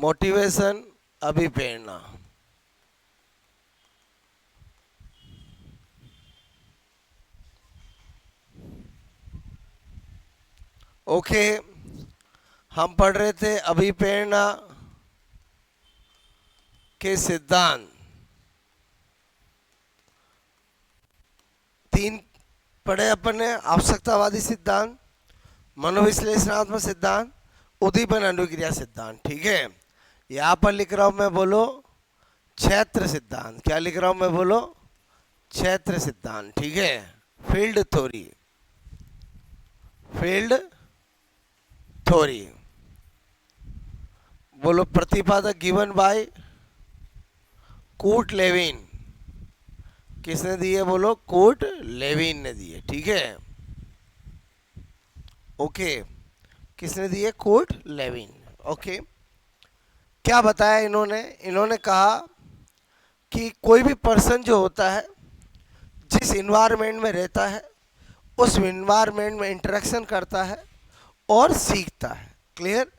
Motivation, अभिप्रेरणा। Okay, हम पढ़ रहे थे अभिप्रेरणा के सिद्धांत। 3 पढ़े अपन ने, आवश्यकतावादी सिद्धांत, मनोविश्लेषणात्मक सिद्धांत, उद्दीपन अनुक्रिया सिद्धांत। ठीक है, यहाँ पर लिख रहा हूं मैं, बोलो क्षेत्र सिद्धांत। क्या लिख रहा हूं मैं, बोलो क्षेत्र सिद्धांत। ठीक है, फील्ड थ्योरी, फील्ड थ्योरी। बोलो प्रतिपादक गिवन बाय कूट लेविन। किसने दी है, बोलो कूट लेविन ने दी है। ठीक है, ओके, किसने दी है, कूट लेविन। ओके, क्या बताया इन्होंने? इन्होंने कहा कि कोई भी पर्सन जो होता है, जिस इन्वायरमेंट में रहता है, उस इन्वायरमेंट में इंटरेक्शन करता है और सीखता है। क्लियर?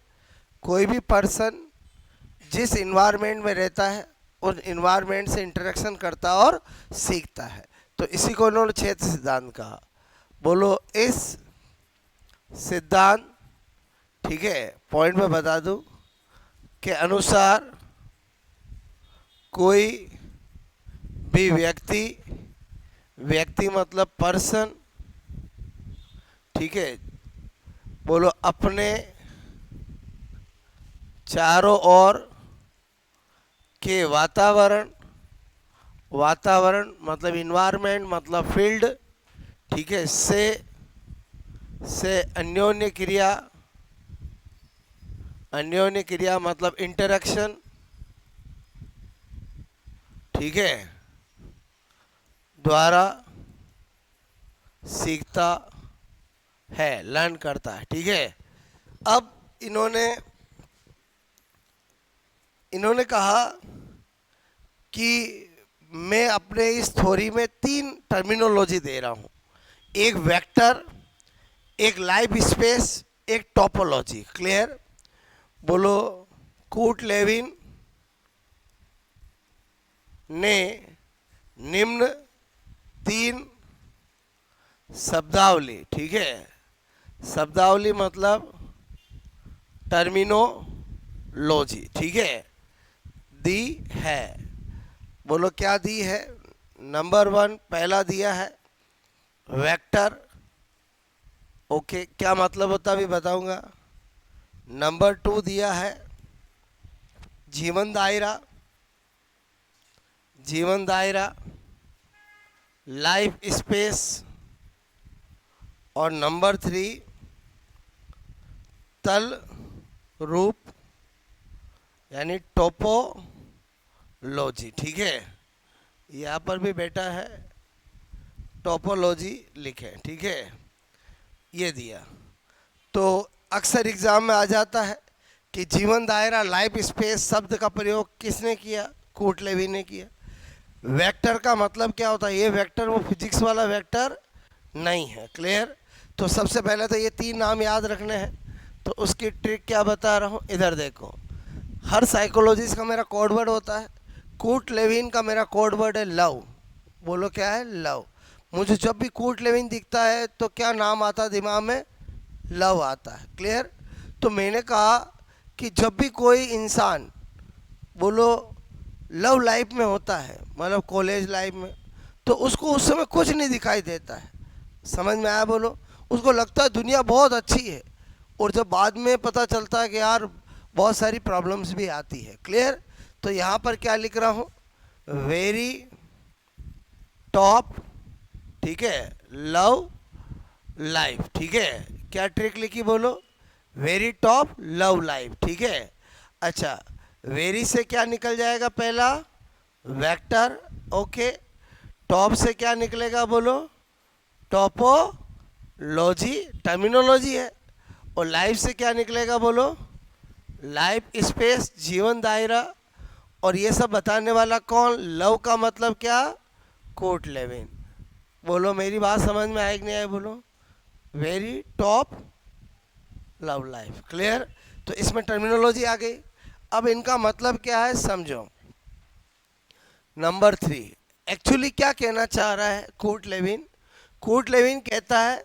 कोई भी पर्सन जिस इन्वायरमेंट में रहता है, उस इन्वायरमेंट से इंटरेक्शन करता और सीखता है। तो इसी को उन्होंने क्षेत्र सिद्धांत कहा। बोलो इस सिद्धांत, ठीक है, पॉइंट में बता दूं के अनुसार कोई भी व्यक्ति, व्यक्ति मतलब पर्सन, ठीक है, बोलो अपने चारों ओर के वातावरण, वातावरण मतलब इन्वायरमेंट मतलब फील्ड, ठीक है, से अन्योन्य क्रिया, अन्योन्य क्रिया मतलब इंटरेक्शन, ठीक है, द्वारा सीखता है, लर्न करता है। ठीक है, अब इन्होंने कहा कि मैं अपने इस थ्योरी में 3 टर्मिनोलॉजी दे रहा हूं, एक वेक्टर, एक लाइफ स्पेस, एक टोपोलॉजी। क्लियर? बोलो कूट लेविन ने निम्न 3 शब्दावली, ठीक है, शब्दावली मतलब टर्मिनोलॉजी, ठीक है, दी है। बोलो क्या दी है? नंबर 1 पहला दिया है वेक्टर। ओके, क्या मतलब होता भी बताऊंगा। नंबर 2 दिया है जीवन दायरा, जीवन दायरा, लाइफ स्पेस, और नंबर 3 तल रूप यानी टोपोलॉजी। ठीक है, यहाँ पर भी बेटा है टोपोलॉजी लिखे। ठीक है, ये दिया तो अक्सर एग्जाम में आ जाता है कि जीवन दायरा, लाइफ स्पेस शब्द का प्रयोग किसने किया? कूट लेविन ने किया। वेक्टर का मतलब क्या होता है? ये वेक्टर वो फिजिक्स वाला वेक्टर नहीं है। क्लियर? तो सबसे पहले तो ये 3 नाम याद रखने हैं। तो उसकी ट्रिक क्या बता रहा हूँ, इधर देखो। हर साइकोलॉजिस्ट का मेरा कोड वर्ड होता है। कूट लेविन का मेरा कोड वर्ड है लव। बोलो क्या है? लव। मुझे जब भी कूट लेविन दिखता है तो क्या नाम आता है दिमाग में? लव आता है। क्लियर? तो मैंने कहा कि जब भी कोई इंसान, बोलो लव लाइफ में होता है, मतलब कॉलेज लाइफ में, तो उसको उस समय कुछ नहीं दिखाई देता है। समझ में आया? बोलो। उसको लगता है दुनिया बहुत अच्छी है, और जब बाद में पता चलता है कि यार बहुत सारी प्रॉब्लम्स भी आती है। क्लियर? तो यहाँ पर क्या लिख रहा हूँ? वेरी टॉप, ठीक है, लव लाइफ। ठीक है, क्या ट्रिक लिखी? बोलो वेरी टॉप लव लाइफ। ठीक है, अच्छा, वेरी से क्या निकल जाएगा? पहला वेक्टर। ओके, टॉप से क्या निकलेगा? बोलो टोपोलॉजी, टर्मिनोलॉजी है। और लाइफ से क्या निकलेगा? बोलो लाइफ स्पेस, जीवन दायरा। और ये सब बताने वाला कौन? लव का मतलब क्या? कूट लेविन। बोलो मेरी बात समझ में आए कि नहीं आए? बोलो very top love life. Clear? तो इसमें टर्मिनोलॉजी आ गई। अब इनका मतलब क्या है समझो। नंबर 3, एक्चुअली क्या कहना चाह रहा है कूट लेविन? कूट लेविन कहता है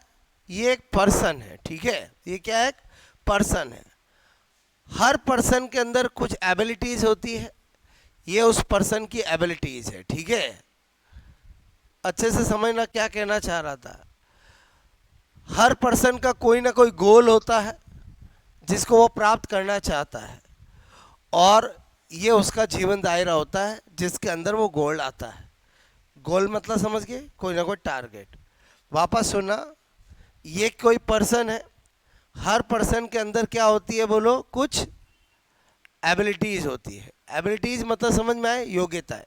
ये एक पर्सन है, ठीक है, ये क्या है? एक पर्सन है। हर पर्सन के अंदर कुछ एबिलिटीज होती है, ये उस पर्सन की एबिलिटीज है, ठीक है। अच्छे से समझना क्या कहना चाह रहा था। हर पर्सन का कोई ना कोई गोल होता है जिसको वो प्राप्त करना चाहता है, और ये उसका जीवन दायरा होता है जिसके अंदर वो गोल आता है। गोल मतलब समझ गए, कोई ना कोई टारगेट। वापस सुना, ये कोई पर्सन है, हर पर्सन के अंदर क्या होती है बोलो? कुछ एबिलिटीज होती है। एबिलिटीज मतलब समझ में आए? योग्यता है,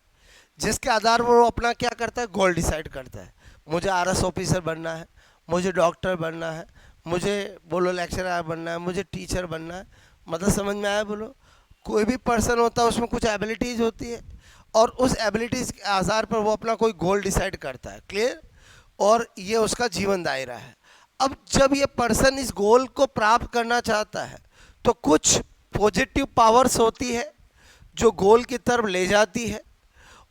जिसके आधार पर वो अपना क्या करता है? गोल डिसाइड करता है। मुझे आरएस ऑफिसर बनना है, मुझे डॉक्टर बनना है, मुझे बोलो लेक्चरर बनना है, मुझे टीचर बनना है। मतलब समझ में आया बोलो? कोई भी पर्सन होता है उसमें कुछ एबिलिटीज़ होती है, और उस एबिलिटीज़ के आधार पर वो अपना कोई गोल डिसाइड करता है। क्लियर? और ये उसका जीवन दायरा है। अब जब ये पर्सन इस गोल को प्राप्त करना चाहता है तो कुछ पॉजिटिव पावर्स होती है जो गोल की तरफ ले जाती है,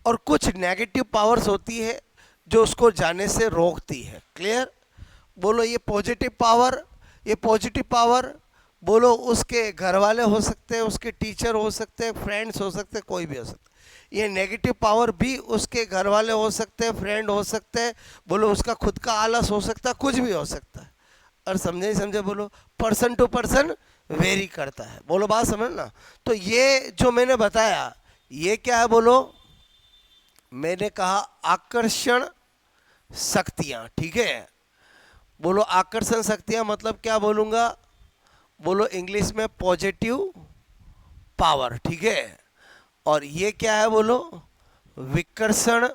और कुछ नेगेटिव पावर्स होती है जो उसको जाने से रोकती है। क्लियर? बोलो ये पॉजिटिव पावर, ये पॉजिटिव पावर बोलो उसके घर वाले हो सकते हैं, उसके टीचर हो सकते हैं, फ्रेंड्स हो सकते हैं, कोई भी हो सकता है। ये नेगेटिव पावर भी उसके घर वाले हो सकते हैं, फ्रेंड हो सकते हैं, बोलो उसका खुद का आलस हो सकता है, कुछ भी हो सकता है। और समझे नहीं समझे बोलो? पर्सन टू पर्सन वेरी करता है। बोलो बात समझना। तो ये जो मैंने बताया ये क्या है बोलो? मैंने कहा आकर्षण शक्तियाँ, ठीक है। बोलो आकर्षण शक्तियाँ मतलब क्या बोलूँगा? बोलो इंग्लिश में पॉजिटिव पावर, ठीक है। और ये क्या है बोलो? विकर्षण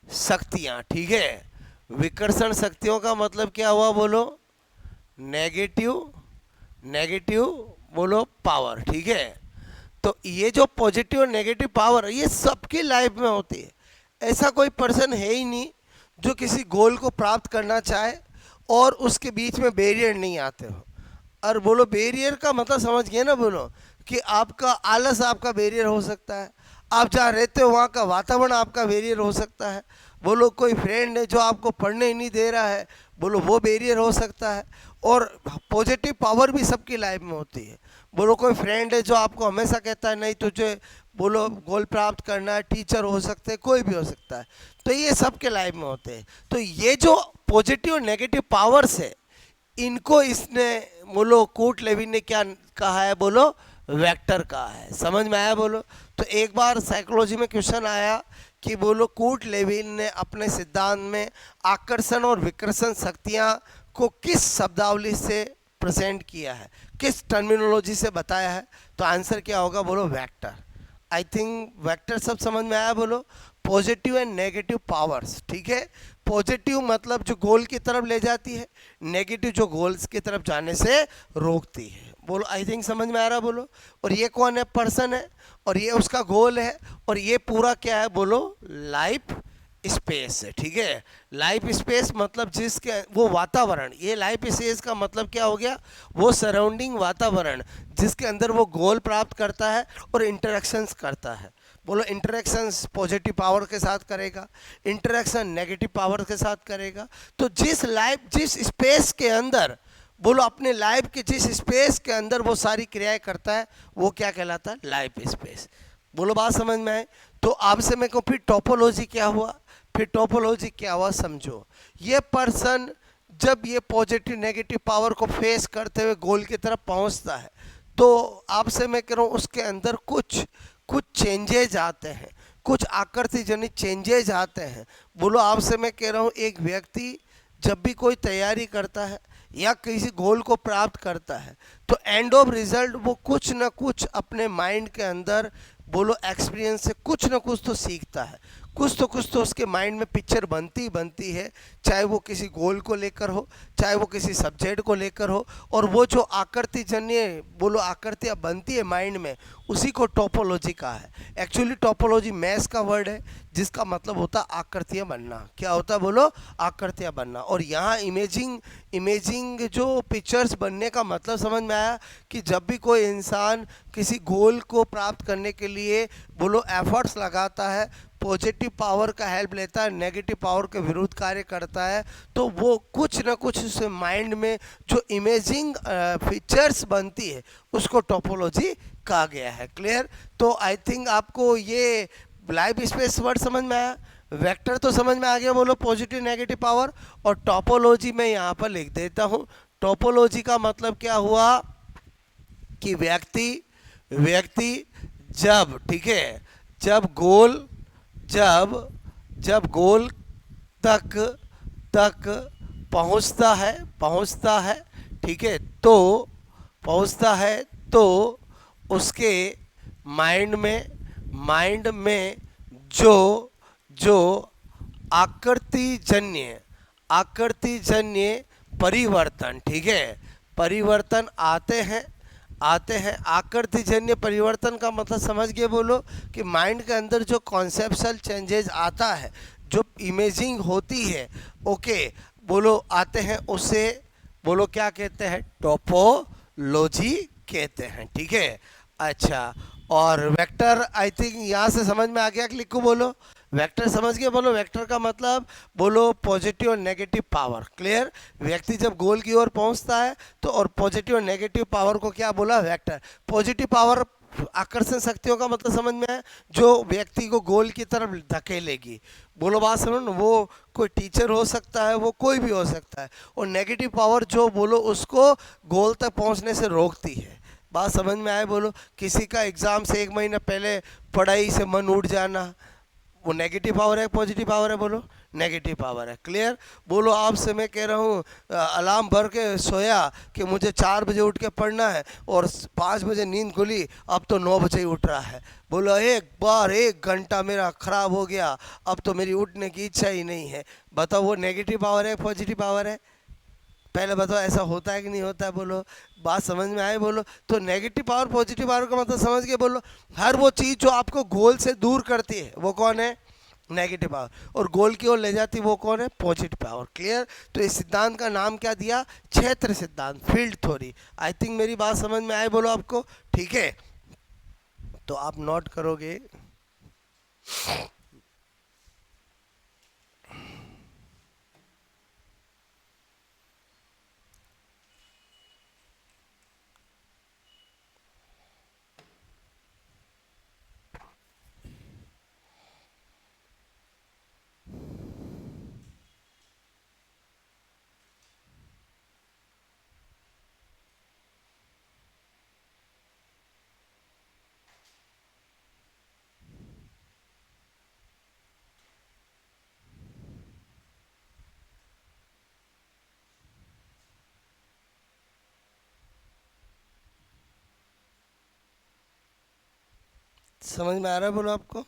शक्तियाँ, ठीक है। विकर्षण शक्तियों का मतलब क्या हुआ बोलो? नेगेटिव बोलो पावर, ठीक है। तो ये जो पॉजिटिव और नेगेटिव पावर ये सबकी लाइफ में होती है। ऐसा कोई पर्सन है ही नहीं जो किसी गोल को प्राप्त करना चाहे और उसके बीच में बैरियर नहीं आते हो। और बोलो बैरियर का मतलब समझ गए ना बोलो? कि आपका आलस आपका बैरियर हो सकता है, आप जहाँ रहते हो वहाँ का वातावरण आपका बैरियर हो सकता है। बोलो कोई फ्रेंड है जो आपको पढ़ने ही नहीं दे रहा है, बोलो वो बैरियर हो सकता है। और पॉजिटिव पावर भी सबकी लाइफ में होती है। बोलो कोई फ्रेंड है जो आपको हमेशा कहता है नहीं तुझे बोलो गोल प्राप्त करना है, टीचर हो सकते हैं, कोई भी हो सकता है। तो ये सबके लाइफ में होते हैं। तो ये जो पॉजिटिव और नेगेटिव पावर्स है इनको इसने बोलो कूट लेविन ने क्या कहा है बोलो? वेक्टर कहा है। समझ में आया बोलो? तो एक बार साइकोलॉजी में क्वेश्चन आया कि बोलो कूट लेविन ने अपने सिद्धांत में आकर्षण और विकर्षण शक्तियाँ को किस शब्दावली से प्रेजेंट किया है, किस टर्मिनोलॉजी से बताया है? तो आंसर क्या होगा बोलो? वेक्टर। आई थिंक वेक्टर सब समझ में आया बोलो? पॉजिटिव एंड नेगेटिव पावर्स, ठीक है। पॉजिटिव मतलब जो गोल की तरफ ले जाती है, नेगेटिव जो गोल्स की तरफ जाने से रोकती है। बोलो आई थिंक समझ में आ रहा बोलो? और ये कौन है? पर्सन है, और ये उसका गोल है, और ये पूरा क्या है बोलो? लाइफ स्पेस है, ठीक है। लाइफ स्पेस मतलब जिसके वो वातावरण, ये लाइफ स्पेस का मतलब क्या हो गया? वो सराउंडिंग वातावरण जिसके अंदर वो गोल प्राप्त करता है और इंटरेक्शंस करता है। बोलो इंटरेक्शंस पॉजिटिव पावर के साथ करेगा, इंटरेक्शन नेगेटिव पावर के साथ करेगा। तो जिस स्पेस के अंदर बोलो अपने लाइफ के जिस स्पेस के अंदर वो सारी क्रियाएं करता है वो क्या कहलाता है? Life space. बोलो बात समझ में आए? तो आपसे मैं कहूँ फिर टोपोलॉजी क्या हुआ? फिर टोपोलॉजी क्या हुआ समझो। ये पर्सन जब ये पॉजिटिव नेगेटिव पावर को फेस करते हुए गोल की तरफ पहुंचता है तो आपसे मैं कह रहा हूँ उसके अंदर कुछ चेंजेज आते हैं, कुछ आकृति जनित चेंजेज आते हैं। बोलो आपसे मैं कह रहा हूँ एक व्यक्ति जब भी कोई तैयारी करता है या किसी गोल को प्राप्त करता है तो एंड ऑफ रिजल्ट वो कुछ ना कुछ अपने माइंड के अंदर बोलो एक्सपीरियंस से कुछ ना कुछ तो सीखता है, कुछ तो उसके माइंड में पिक्चर बनती ही बनती है, चाहे वो किसी गोल को लेकर हो, चाहे वो किसी सब्जेक्ट को लेकर हो। और वो जो आकृति जन्य बोलो आकृतियाँ बनती है माइंड में, उसी को टोपोलॉजी का है। एक्चुअली टोपोलॉजी मैथ्स का वर्ड है, जिसका मतलब होता है आकृतियाँ बनना। क्या होता है बोलो? आकृतियाँ बनना। और यहाँ इमेजिंग इमेजिंग जो पिक्चर्स बनने का मतलब समझ में आया कि जब भी कोई इंसान किसी गोल को प्राप्त करने के लिए बोलो एफर्ट्स लगाता है, पॉजिटिव पावर का हेल्प लेता है, नेगेटिव पावर के विरुद्ध कार्य करता है, तो वो कुछ ना कुछ उसके माइंड में जो इमेजिंग फीचर्स बनती है, उसको टोपोलॉजी कहा गया है। क्लियर? तो आई थिंक आपको ये लाइफ स्पेस वर्ड समझ में आया। वेक्टर तो समझ में आ गया बोलो, पॉजिटिव नेगेटिव पावर। और टोपोलॉजी मैं यहाँ पर लिख देता हूँ। टोपोलॉजी का मतलब क्या हुआ कि व्यक्ति व्यक्ति जब, ठीक है, जब गोल जब जब गोल तक तक पहुंचता है, ठीक है, तो पहुंचता है तो उसके माइंड में जो जो आकृतिजन्य आकृतिजन्य परिवर्तन, ठीक है, परिवर्तन आते हैं। आकृतिजन्य परिवर्तन का मतलब समझ गए बोलो, कि माइंड के अंदर जो कॉन्सेप्चुअल चेंजेस आता है, जो इमेजिंग होती है, ओके, बोलो आते हैं, उसे बोलो क्या कहते हैं? टोपोलॉजी कहते हैं। ठीक है, अच्छा। और वेक्टर आई थिंक यहाँ से समझ में आ गया कि लिखो बोलो। वेक्टर समझ गए बोलो? वेक्टर का मतलब बोलो पॉजिटिव और नेगेटिव पावर। क्लियर? व्यक्ति जब गोल की ओर पहुंचता है तो, और पॉजिटिव और नेगेटिव पावर को क्या बोला? वेक्टर। पॉजिटिव पावर आकर्षण शक्तियों का मतलब समझ में है, जो व्यक्ति को गोल की तरफ धकेलेगी। बोलो बात समझ ना, वो कोई टीचर हो सकता है, वो कोई भी हो सकता है। और नेगेटिव पावर जो बोलो उसको गोल तक पहुंचने से रोकती है। बात समझ में आए बोलो? किसी का एग्ज़ाम से एक महीना पहले पढ़ाई से मन उठ जाना, वो नेगेटिव पावर है पॉजिटिव पावर है? बोलो नेगेटिव पावर है। क्लियर? बोलो आपसे मैं कह रहा हूँ अलार्म भर के सोया कि मुझे 4 बजे उठ के पढ़ना है, और 5 बजे नींद खुली, अब तो 9 बजे ही उठ रहा है। बोलो एक बार 1 घंटा मेरा खराब हो गया, अब तो मेरी उठने की इच्छा ही नहीं है। बताओ वो नेगेटिव पावर है पॉजिटिव पावर है? पहले बताओ ऐसा होता है कि नहीं होता है? बोलो बात समझ में आए बोलो? तो नेगेटिव पावर पॉजिटिव पावर का मतलब समझ के बोलो, हर वो चीज़ जो आपको गोल से दूर करती है वो कौन है? Negative power. और गोल की ओर ले जाती है वो कौन है? Positive power. क्लियर? तो इस सिद्धांत का नाम क्या दिया? क्षेत्र सिद्धांत, फील्ड थ्योरी। आई थिंक मेरी बात समझ में आए बोलो आपको? ठीक है, तो आप नोट करोगे। समझ में आ रहा है बोलो आपको?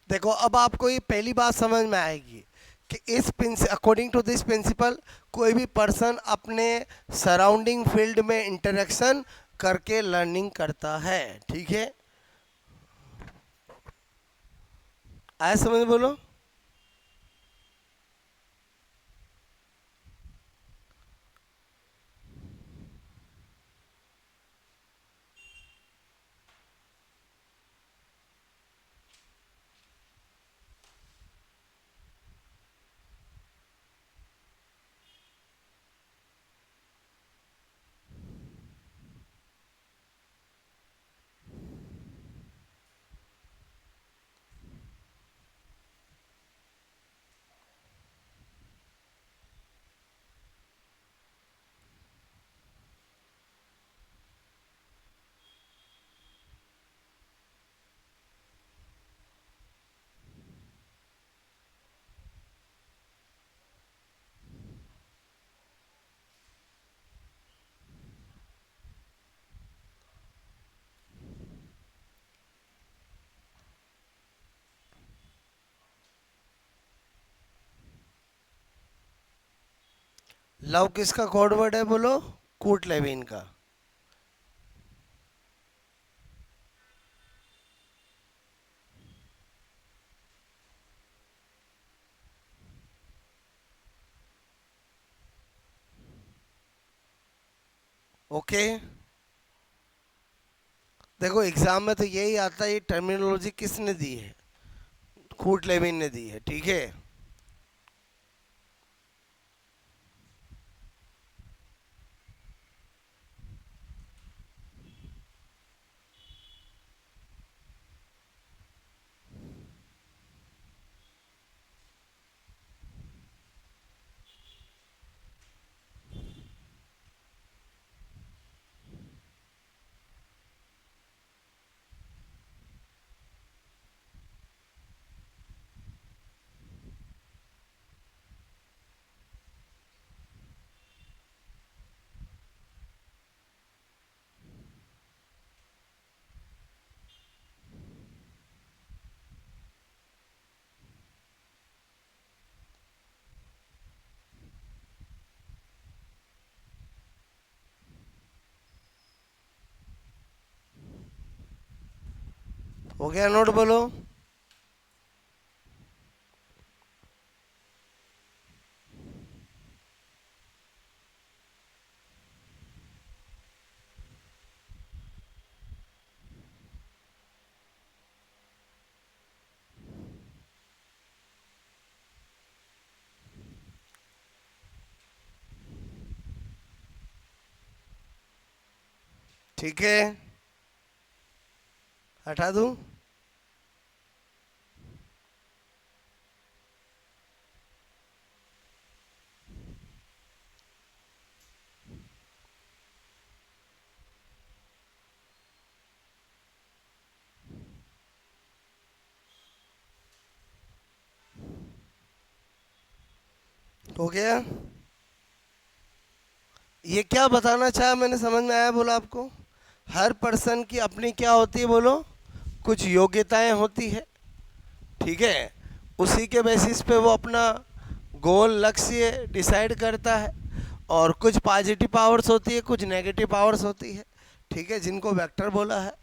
देखो अब आपको ये पहली बात समझ में आएगी कि इस अकॉर्डिंग टू दिस प्रिंसिपल कोई भी पर्सन अपने सराउंडिंग फील्ड में इंटरेक्शन करके लर्निंग करता है। ठीक है, आया समझ? बोलो। लव किसका कोड वर्ड है बोलो? कूट लेविन का। ओके, देखो एग्जाम में तो यही आता है, ये टर्मिनोलॉजी किसने दी है? कूट लेविन ने दी है, ठीक है। हो गया नोट बोलो? ठीक है, हटा दूं? हो गया? ये क्या बताना चाहा मैंने, समझ में आया बोलो आपको? हर पर्सन की अपनी क्या होती है बोलो? कुछ योग्यताएं होती है, ठीक है। उसी के बेसिस पे वो अपना गोल लक्ष्य डिसाइड करता है। और कुछ पॉजिटिव पावर्स होती है, कुछ नेगेटिव पावर्स होती है, ठीक है, जिनको वेक्टर बोला है।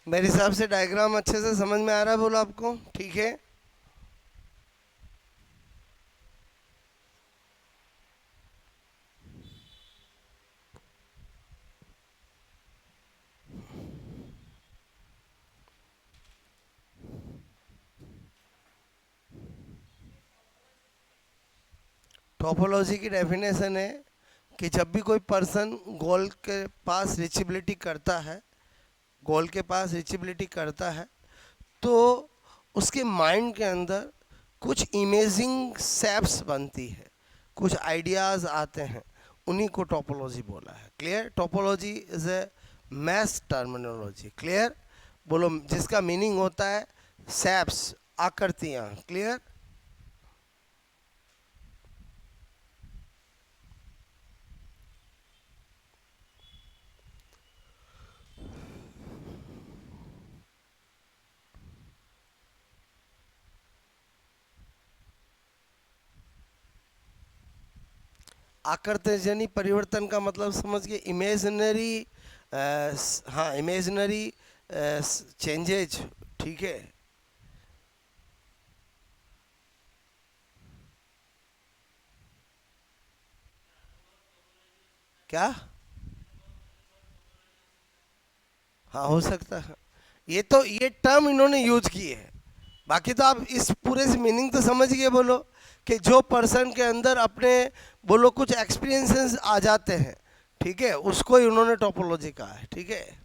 मेरे हिसाब से डायग्राम अच्छे से समझ में आ रहा है बोलो आपको? ठीक है। टोपोलॉजी की डेफिनेशन है कि जब भी कोई पर्सन गोल के पास रीचेबिलिटी करता है, गोल के पास रीचेबिलिटी करता है, तो उसके माइंड के अंदर कुछ इमेजिंग सेप्स बनती है, कुछ आइडियाज़ आते हैं, उन्हीं को टोपोलॉजी बोला है। Clear? Topology is a math terminology. Clear? बोलो, जिसका मीनिंग होता है सेप्स, आकृतियाँ। क्लियर? आकृतिजन्य परिवर्तन का मतलब समझ गए? इमेजिनरी हाँ, इमेजिनरी चेंजेज, ठीक है। क्या? हाँ, हो सकता है। ये तो ये टर्म इन्होंने यूज की है, बाकी तो आप इस पूरे से मीनिंग तो समझ गए। बोलो कि जो पर्सन के अंदर अपने बोलो कुछ एक्सपीरियंसेस आ जाते हैं, ठीक है, उसको ही उन्होंने टोपोलॉजी कहा है, ठीक है।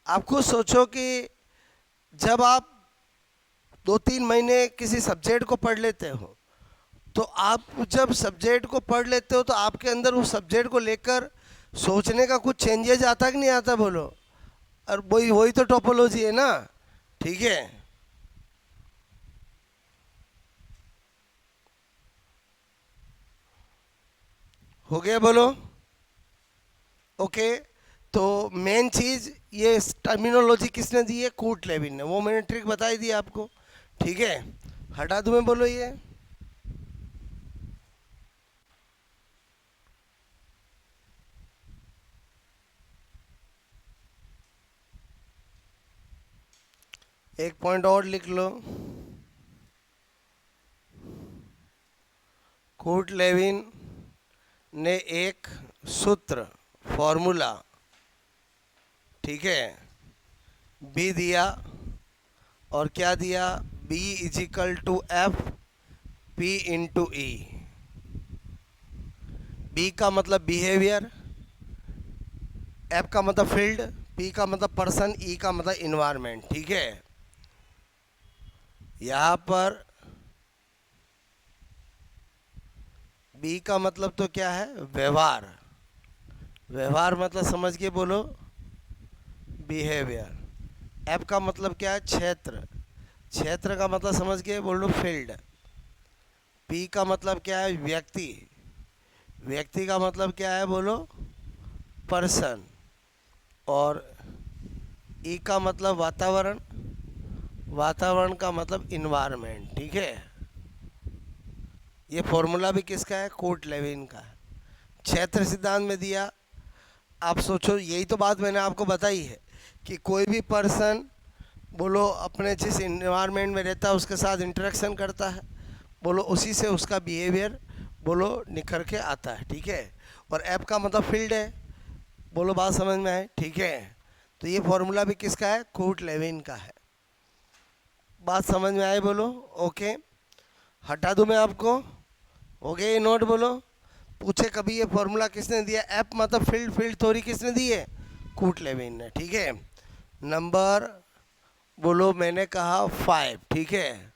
आप खुद सोचो कि जब आप 2-3 महीने किसी सब्जेक्ट को पढ़ लेते हो, तो आप जब सब्जेक्ट को पढ़ लेते हो तो आपके अंदर उस सब्जेक्ट को लेकर सोचने का कुछ चेंजेस आता कि नहीं आता? बोलो। और वही वही तो टोपोलॉजी है ना, ठीक है। हो गया? बोलो। ओके। तो मेन चीज़ ये टर्मिनोलॉजी किसने दी है? कूट लेविन ने। वो मैंने ट्रिक बताई दी आपको, ठीक है। हटा दूँ मैं? बोलो ये। एक पॉइंट और लिख लो। कूट लेविन ने एक सूत्र, फॉर्मूला, ठीक है, बी दिया। और क्या दिया? B is equal to F P into E. B का मतलब बिहेवियर, एफ का मतलब फील्ड, पी का मतलब पर्सन, ई का मतलब इन्वायरमेंट, ठीक है। यहाँ पर बी का मतलब तो क्या है? व्यवहार। व्यवहार मतलब समझ के बोलो, बिहेवियर। एफ का मतलब क्या है? क्षेत्र। क्षेत्र का मतलब समझ के बोलो, फील्ड। पी का मतलब क्या है? व्यक्ति। व्यक्ति का मतलब क्या है? बोलो, पर्सन। और ई का मतलब वातावरण। वातावरण का मतलब इन्वायरमेंट, ठीक है। ये फॉर्मूला भी किसका है? कूट लेविन का है। क्षेत्र सिद्धांत में दिया। आप सोचो, यही तो बात मैंने आपको बताई है कि कोई भी पर्सन बोलो अपने जिस इन्वायरमेंट में रहता है उसके साथ इंटरेक्शन करता है, बोलो उसी से उसका बिहेवियर बोलो निखर के आता है, ठीक है। और ऐप का मतलब फील्ड है। बोलो बात समझ में आए? ठीक है। तो ये फॉर्मूला भी किसका है? कूट लेविन का है। बात समझ में आए? बोलो। ओके। हटा दूँ मैं आपको? हो गया ये नोट? बोलो। पूछे कभी ये फॉर्मूला किसने दिया? ऐप मतलब फील्ड, फील्ड थ्योरी किसने दी है? कूट लेविन ने, ठीक है। नंबर बोलो मैंने कहा 5, ठीक है।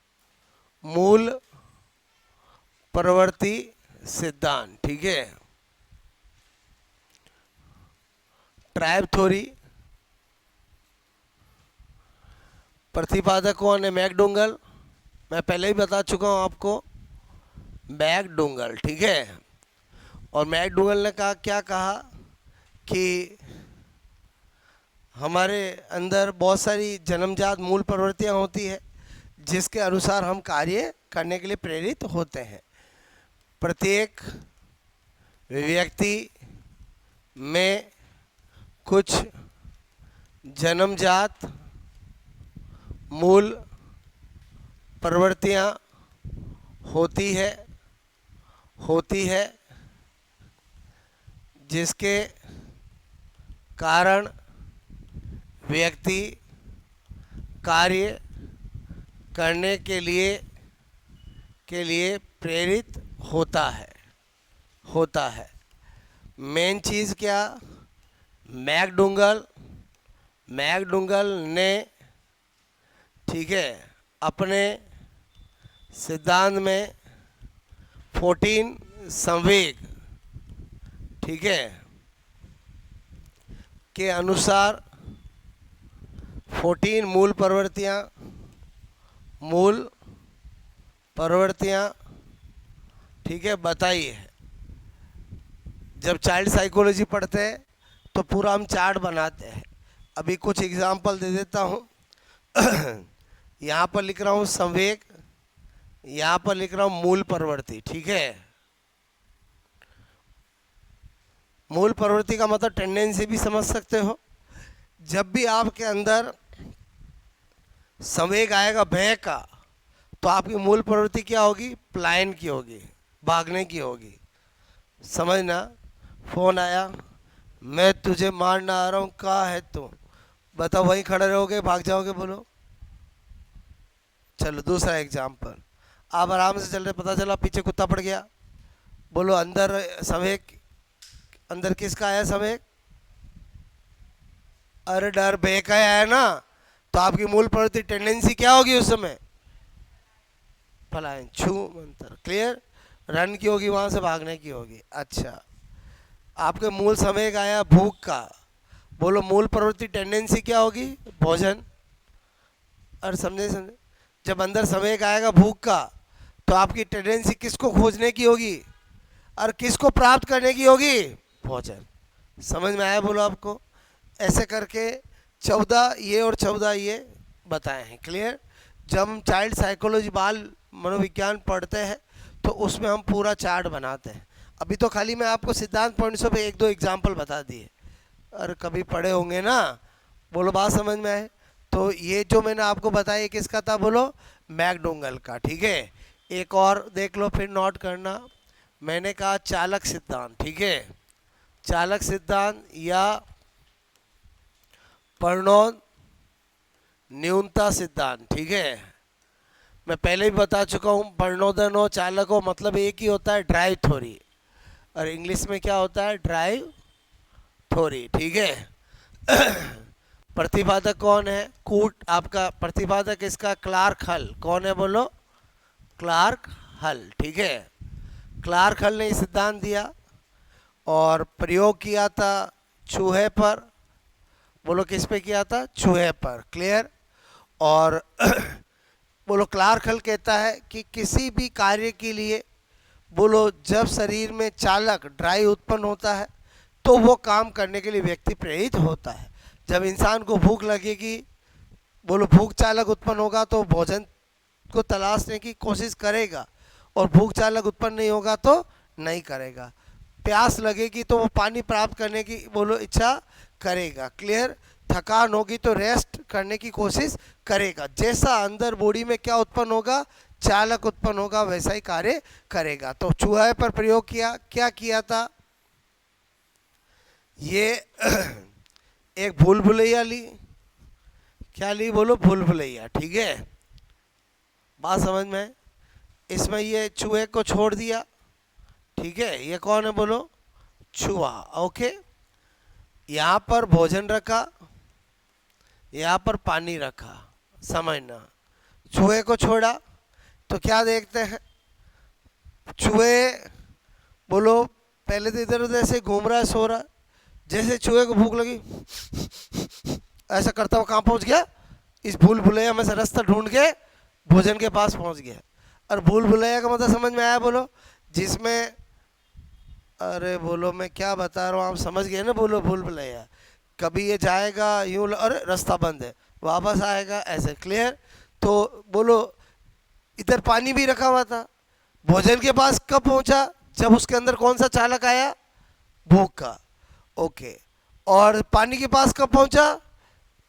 मूल प्रवृत्ति सिद्धांत, ठीक है। ट्राइब थ्योरी, प्रतिपादक कौन है? मैकडूंगल। मैं पहले ही बता चुका हूँ आपको, मैकडूंगल, ठीक है। और मैकडूंगल ने कहा, क्या कहा कि हमारे अंदर बहुत सारी जन्मजात मूल प्रवृत्तियाँ होती है जिसके अनुसार हम कार्य करने के लिए प्रेरित होते हैं। प्रत्येक व्यक्ति में कुछ जन्मजात मूल प्रवृत्तियाँ होती है जिसके कारण व्यक्ति कार्य करने के लिए प्रेरित होता है। मेन चीज़ क्या? मैकडूंगल ने, ठीक है, अपने सिद्धांत में 14 संवेग, ठीक है, के अनुसार 14 मूल प्रवृत्तियाँ, ठीक है, बताई है। जब चाइल्ड साइकोलॉजी पढ़ते हैं तो पूरा हम चार्ट बनाते हैं। अभी कुछ एग्जांपल दे देता हूँ। यहाँ पर लिख रहा हूँ संवेग, यहाँ पर लिख रहा हूँ मूल प्रवृत्ति, ठीक है। मूल प्रवृत्ति का मतलब टेंडेंसी भी समझ सकते हो। जब भी आपके अंदर संवेग आएगा भय का, तो आपकी मूल प्रवृत्ति क्या होगी? पलायन की होगी, भागने की होगी। समझना। फोन आया, मैं तुझे मारना आ रहा हूँ, कहाँ है तू? बताओ, वहीं खड़े रहोगे, भाग जाओगे? बोलो। चलो दूसरा एग्जाम्पल, आप आराम से चल रहे, पता चला पीछे कुत्ता पड़ गया। बोलो, अंदर संवेग, अंदर किसका आया संवेग? अरे डर भय का आया ना, तो आपकी मूल प्रवृत्ति टेंडेंसी क्या होगी उस समय? पलायन, छू मंतर। क्लियर? रन की होगी, वहां से भागने की होगी। अच्छा, आपके मूल संवेग आया भूख का, बोलो मूल प्रवृत्ति टेंडेंसी क्या होगी? भोजन। और समझे? समझे? जब अंदर संवेग आएगा भूख का, तो आपकी टेंडेंसी किसको खोजने की होगी और किसको प्राप्त करने की होगी? भोजन। समझ में आया? बोलो आपको। ऐसे करके 14 ये और 14 ये बताए हैं। क्लियर? जब हम चाइल्ड साइकोलॉजी, बाल मनोविज्ञान पढ़ते हैं, तो उसमें हम पूरा चार्ट बनाते हैं। अभी तो खाली मैं आपको सिद्धांत पॉइंट्स पे एक दो एग्जाम्पल बता दिए, और कभी पढ़े होंगे ना। बोलो, बात समझ में आए? तो ये जो मैंने आपको बताया किसका था? बोलो, मैकडोंगल का। ठीक है, एक और देख लो, फिर नोट करना। मैंने कहा चालक सिद्धांत। ठीक है, चालक सिद्धांत या परनोद न्यूनता सिद्धांत। ठीक है, मैं पहले भी बता चुका हूँ, प्रणोदन हो, चालक हो, मतलब एक ही होता है, ड्राइव थ्योरी। और इंग्लिश में क्या होता है? Drive theory. ठीक है। प्रतिपादक कौन है? कूट। आपका प्रतिपादक इसका क्लार्क हल। कौन है? बोलो, क्लार्क हल। ठीक है, क्लार्क हल ने सिद्धांत दिया और प्रयोग किया था चूहे पर। बोलो, किस पे किया था? चूहे पर। क्लियर? और बोलो, क्लार्क हल कहता है कि किसी भी कार्य के लिए, बोलो, जब शरीर में चालक ड्राइव उत्पन्न होता है, तो वो काम करने के लिए व्यक्ति प्रेरित होता है। जब इंसान को भूख लगेगी, बोलो, भूख चालक उत्पन्न होगा तो भोजन को तलाशने की कोशिश करेगा, और भूख चालक उत्पन्न नहीं होगा तो नहीं करेगा। प्यास लगेगी तो वो पानी प्राप्त करने की, बोलो, इच्छा करेगा। क्लियर? थकान होगी तो रेस्ट करने की कोशिश करेगा। जैसा अंदर बॉडी में क्या उत्पन्न होगा? चालक उत्पन्न होगा, वैसा ही कार्य करेगा। तो चूहे पर प्रयोग किया, क्या किया था? ये एक भूल भुलैया ली। क्या ली? बोलो, भूल भुलैया। ठीक है, बात समझ में? इसमें ये चूहे को छोड़ दिया। ठीक है, ये कौन है? बोलो, चूहा। ओके, यहाँ पर भोजन रखा, यहाँ पर पानी रखा। समझना। चूहे को छोड़ा तो क्या देखते हैं? चूहे, बोलो, पहले तो इधर उधर से घूम रहा है, सो रहा है। जैसे चूहे को भूख लगी, ऐसा करता हुआ कहाँ पहुँच गया? इस भूल भुलैया में से रास्ता ढूंढ के भोजन के पास पहुँच गया। और भूल भुलैया का मतलब समझ में आया? बोलो, जिसमें, अरे बोलो, मैं क्या बता रहा हूँ, आप समझ गए ना? बोलो, भूल भुलैया। कभी ये जाएगा यूँ, अरे रास्ता बंद है, वापस आएगा, ऐसे। क्लियर? तो बोलो, इधर पानी भी रखा हुआ था, भोजन के पास कब पहुंचा? जब उसके अंदर कौन सा चालक आया? भूख का। ओके, और पानी के पास कब पहुंचा?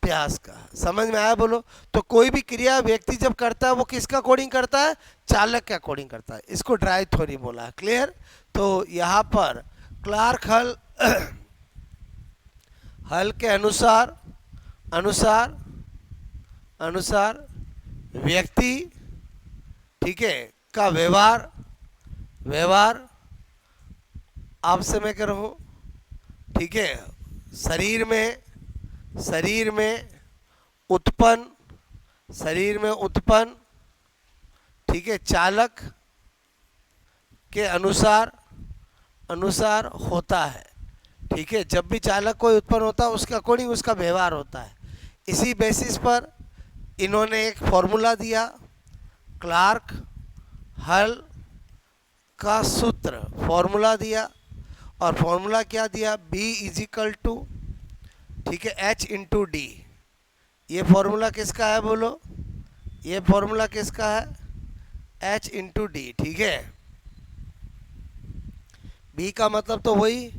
प्यास का। समझ में आया? बोलो। तो कोई भी क्रिया व्यक्ति जब करता है, वो किसका कोडिंग करता है? चालक का कोडिंग करता है। इसको ड्राइव थ्योरी बोला। क्लियर? तो यहाँ पर क्लार्क हल हल के अनुसार अनुसार अनुसार व्यक्ति, ठीक है, का व्यवहार, व्यवहार आपसे मैं कह रहा हूँ, ठीक है, शरीर में उत्पन्न, ठीक है, चालक के अनुसार होता है। ठीक है, जब भी चालक कोई उत्पन्न होता है, उसके अकॉर्डिंग उसका व्यवहार होता है। इसी बेसिस पर इन्होंने एक फॉर्मूला दिया, क्लार्क हल का सूत्र, फॉर्मूला दिया। और फॉर्मूला क्या दिया? B = ठीक है, H × D। ये फॉर्मूला किसका है? बोलो, ये फॉर्मूला किसका है? H × D। ठीक है, B का मतलब तो वही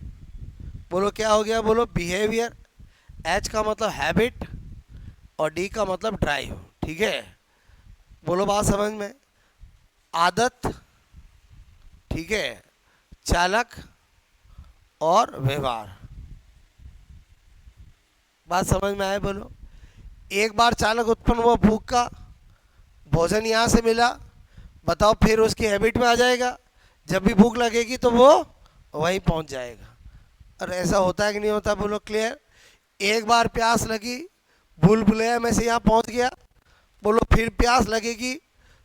बोलो क्या हो गया, बोलो बिहेवियर, एच का मतलब हैबिट और डी का मतलब ड्राइव। ठीक है, बोलो बात समझ में। आदत, ठीक है, चालक और व्यवहार। बात समझ में आए बोलो। एक बार चालक उत्पन्न हुआ भूख का, भोजन यहाँ से मिला, बताओ फिर उसकी हैबिट में आ जाएगा, जब भी भूख लगेगी तो वो वहीं पहुंच जाएगा। और ऐसा होता है कि नहीं होता, बोलो क्लियर। एक बार प्यास लगी, भूल भुलैया में से यहाँ पहुंच गया, बोलो फिर प्यास लगेगी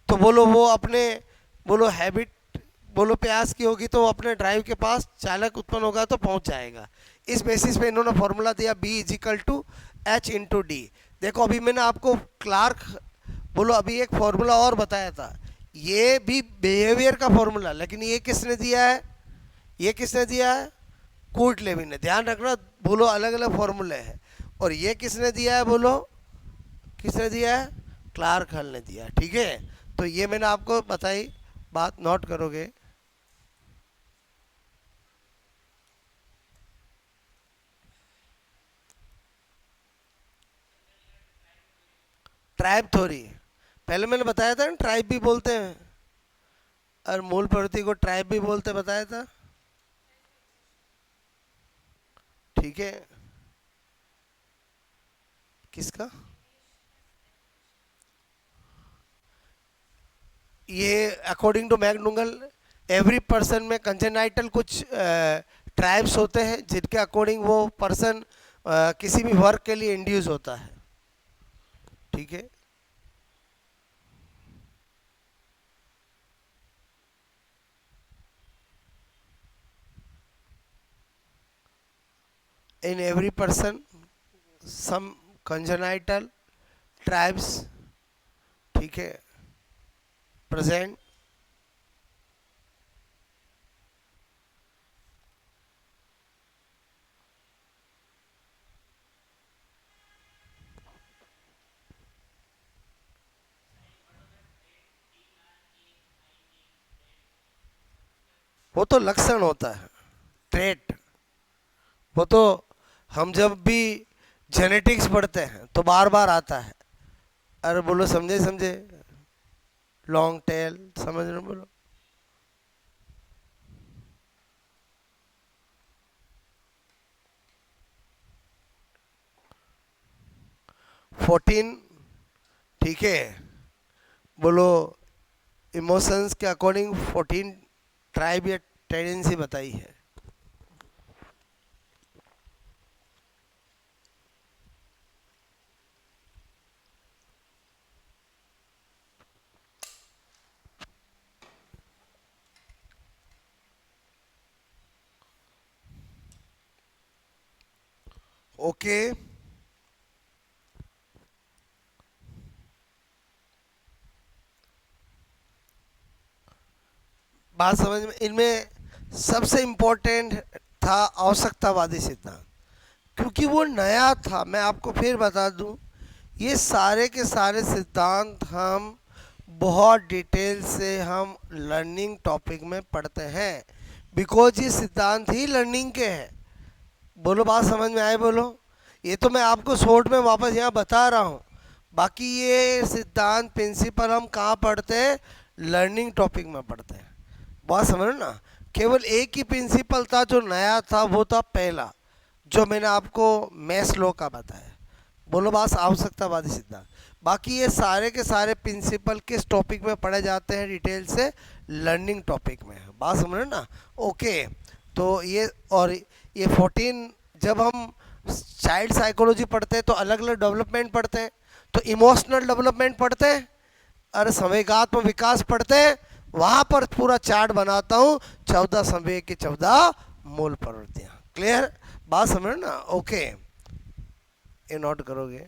तो बोलो वो अपने, बोलो हैबिट, बोलो प्यास की होगी तो वो अपने ड्राइव के पास चालक उत्पन्न होगा तो पहुंच जाएगा। इस बेसिस पे इन्होंने फॉर्मूला दिया B is equal to H into D. देखो अभी मैंने आपको क्लार्क, बोलो अभी एक फॉर्मूला और बताया था, ये भी बिहेवियर का फॉर्मूला, लेकिन ये किसने दिया है, ये किसने दिया है, कूट लेविन ने। ध्यान रखना, बोलो अलग अलग फॉर्मूले हैं। और ये किसने दिया है, बोलो किसने दिया है, क्लार्क हल ने दिया। ठीक है, तो ये मैंने आपको बताई, बात नोट करोगे। ट्राइब थ्योरी, पहले मैंने बताया था ना, ट्राइब भी बोलते हैं और मूल प्रवृत्ति को ट्राइब भी बोलते, बताया था। ठीक है, किसका, ये according to McDougall every person में कंजेनाइटल कुछ ट्राइब्स होते हैं जिनके अकॉर्डिंग वो पर्सन किसी भी वर्क के लिए इंड्यूस होता है। ठीक है, in every person some congenital tribes, ठीक है, प्रेजेंट। वो तो लक्षण होता है, ट्रेट। वो तो हम जब भी जेनेटिक्स पढ़ते हैं तो बार बार आता है। अरे बोलो समझे समझे, लॉन्ग टेल, समझ रहे हो, बोलो। 14, ठीक है, बोलो इमोशंस के अकॉर्डिंग 14 ट्राइब या टेंडेंसी बताई है। ओके, बात समझ में। इनमें सबसे इम्पोर्टेंट था आवश्यकतावादी सिद्धांत, क्योंकि वो नया था। मैं आपको फिर बता दूं, ये सारे के सारे सिद्धांत हम बहुत डिटेल से हम लर्निंग टॉपिक में पढ़ते हैं, बिकॉज ये सिद्धांत ही लर्निंग के हैं। बोलो बात समझ में आए, बोलो। ये तो मैं आपको शॉर्ट में वापस यहाँ बता रहा हूँ, बाकी ये सिद्धांत प्रिंसिपल हम कहाँ पढ़ते हैं, लर्निंग टॉपिक में पढ़ते हैं। बात समझ ना, केवल एक ही प्रिंसिपल था जो नया था, वो था पहला, जो मैंने आपको मैस लॉ का बताया। बोलो बात आवश्यकतावादी सिद्धांत। बाकी ये सारे के सारे प्रिंसिपल किस टॉपिक में पढ़े जाते हैं डिटेल से, लर्निंग टॉपिक में। बात समझ रहे ना, ओके। तो ये, और ये 14, जब हम चाइल्ड साइकोलॉजी पढ़ते हैं तो अलग अलग डेवलपमेंट पढ़ते हैं, तो इमोशनल डेवलपमेंट पढ़ते हैं और संवेगात्मक विकास पढ़ते हैं। वहां पर पूरा चार्ट बनाता हूँ, 14 संवेग की 14 मूल प्रवृत्तियां। क्लियर, बात समझ ना, ओके। ये नोट करोगे।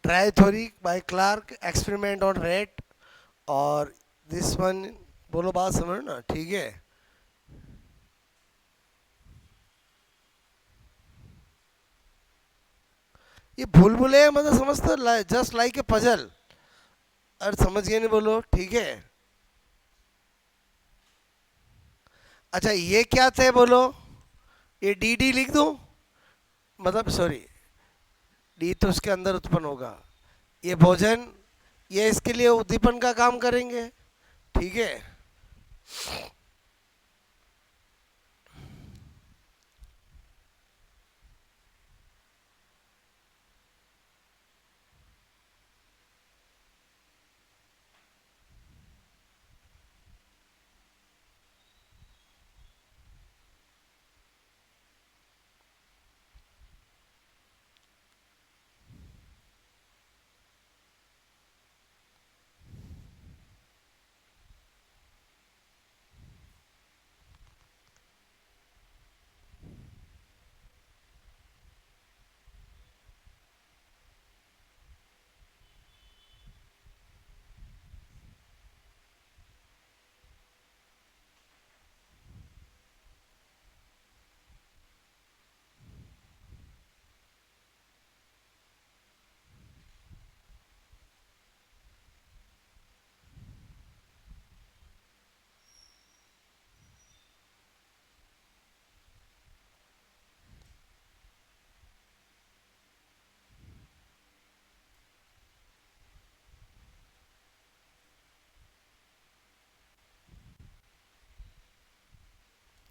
Try theory by Clark, experiment on rat, और दिस वन, बोलो बात समझ ना, ठीक है। ये भूल भुलैया मतलब समझते, जस्ट लाइक ए पजल। अरे समझ गए नहीं, बोलो ठीक है। अच्छा ये क्या थे बोलो, ये डी डी लिख दूं, मतलब सॉरी, डी तो उसके अंदर उत्पन्न होगा, ये भोजन, ये इसके लिए उद्दीपन का काम करेंगे, ठीक है।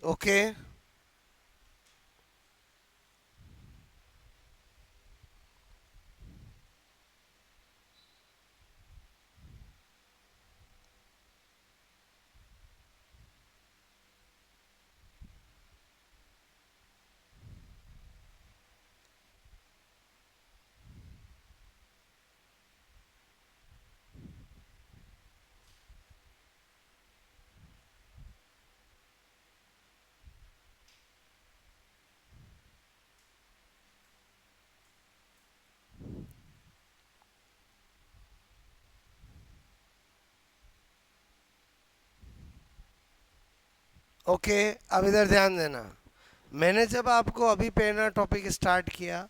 Okay, okay. अब इधर ध्यान देना, मैंने जब आपको अभी प्रेरणा टॉपिक स्टार्ट किया,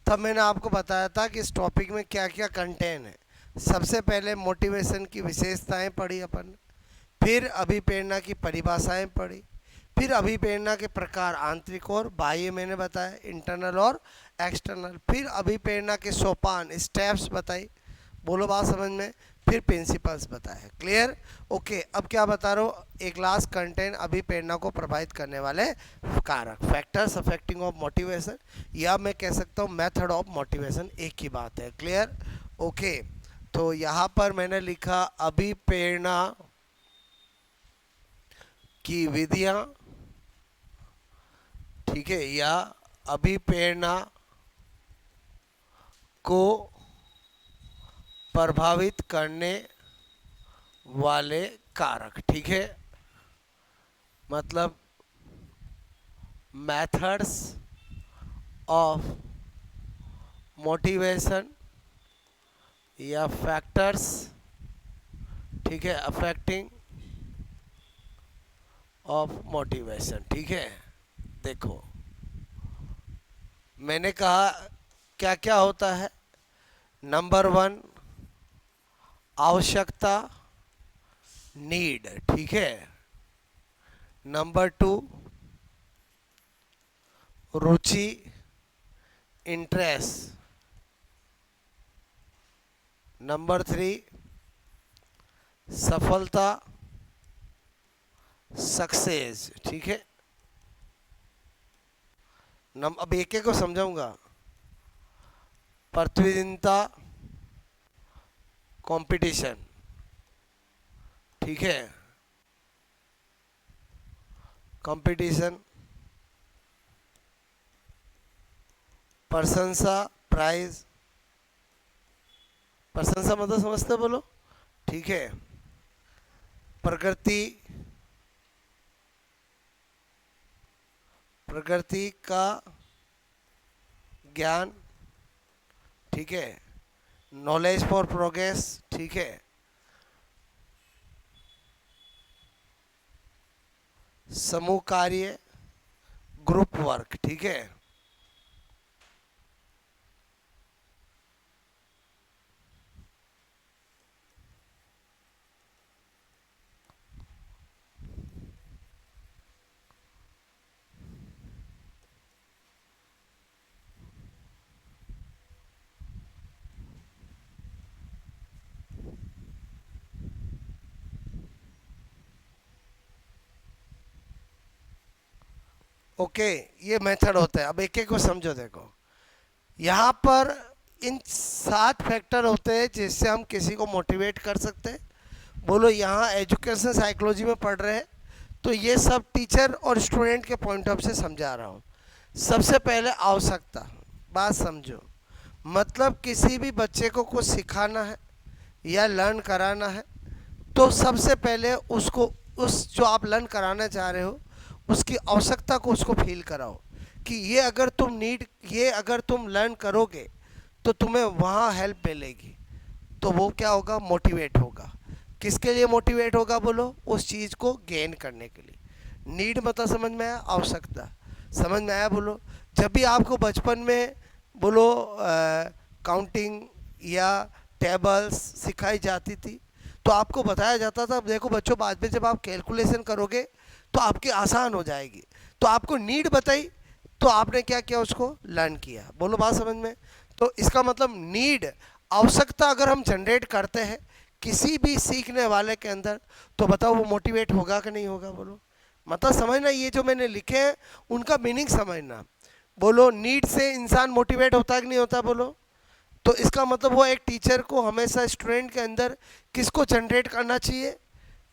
तब मैंने आपको बताया था कि इस टॉपिक में क्या क्या कंटेंट है। सबसे पहले मोटिवेशन की विशेषताएं पढ़ी अपन, फिर अभिप्रेरणा की परिभाषाएं पढ़ी, फिर अभिप्रेरणा के प्रकार आंतरिक और बाह्य मैंने बताया, इंटरनल और एक्सटर्नल, फिर अभिप्रेरणा के सोपान स्टेप्स बताई, बोलो बात समझ में, फिर प्रिंसिपल्स बताए, क्लियर। ओके, अब क्या बता रहा हूँ, एक लास्ट कंटेंट अभिप्रेरणा को प्रभावित करने वाले कारक, फैक्टर्स अफेक्टिंग ऑफ मोटिवेशन, या मैं कह सकता हूँ मेथड ऑफ मोटिवेशन, एक ही बात है, क्लियर। ओके, तो यहाँ पर मैंने लिखा अभिप्रेरणा की विधियां, ठीक है, या अभिप्रेरणा को प्रभावित करने वाले कारक, ठीक है, मतलब मेथड्स ऑफ मोटिवेशन या फैक्टर्स, ठीक है, अफेक्टिंग ऑफ मोटिवेशन, ठीक है। देखो मैंने कहा क्या क्या होता है, नंबर वन आवश्यकता, नीड, ठीक है। नंबर टू रुचि, इंटरेस्ट। नंबर थ्री सफलता, सक्सेस, ठीक है। अब एक एक को समझाऊंगा, प्रतिद्वंदिता, कंपटीशन, ठीक है, कंपटीशन, प्रशंसा, प्राइज, प्रशंसा मतलब समझते बोलो, ठीक है, प्रकृति, प्रकृति का ज्ञान, ठीक है, नॉलेज फॉर प्रोग्रेस, ठीक है, समूह कार्य, ग्रुप वर्क, ठीक है। ओके, ये मेथड होता है। अब एक एक को समझो। देखो, यहाँ पर इन 7 फैक्टर होते हैं जिससे हम किसी को मोटिवेट कर सकते हैं। बोलो, यहाँ एजुकेशन साइकोलॉजी में पढ़ रहे हैं तो ये सब टीचर और स्टूडेंट के पॉइंट ऑफ से समझा रहा हूँ। सबसे पहले आवश्यकता, बात समझो। मतलब किसी भी बच्चे को कुछ सिखाना है या लर्न कराना है तो सबसे पहले उसको, उस जो आप लर्न कराना चाह रहे हो उसकी आवश्यकता को उसको फील कराओ कि ये अगर तुम लर्न करोगे तो तुम्हें वहाँ हेल्प मिलेगी। तो वो क्या होगा, मोटिवेट होगा। किसके लिए मोटिवेट होगा बोलो, उस चीज़ को गेन करने के लिए। नीड मतलब समझ में आया, आवश्यकता समझ में आया बोलो। जब भी आपको बचपन में बोलो काउंटिंग या टेबल्स सिखाई जाती थी तो आपको बताया जाता था, देखो बच्चों, बाद में जब आप कैलकुलेशन करोगे तो आपकी आसान हो जाएगी। तो आपको नीड बताई तो आपने क्या किया, उसको लर्न किया। बोलो, बात समझ में। तो इसका मतलब नीड, आवश्यकता अगर हम जनरेट करते हैं किसी भी सीखने वाले के अंदर तो बताओ वो मोटिवेट होगा कि नहीं होगा। बोलो, मतलब समझना, ये जो मैंने लिखे हैं उनका मीनिंग समझना। बोलो, नीड से इंसान मोटिवेट होता है कि नहीं होता। बोलो, तो इसका मतलब वो एक टीचर को हमेशा स्टूडेंट के अंदर किसको जनरेट करना चाहिए,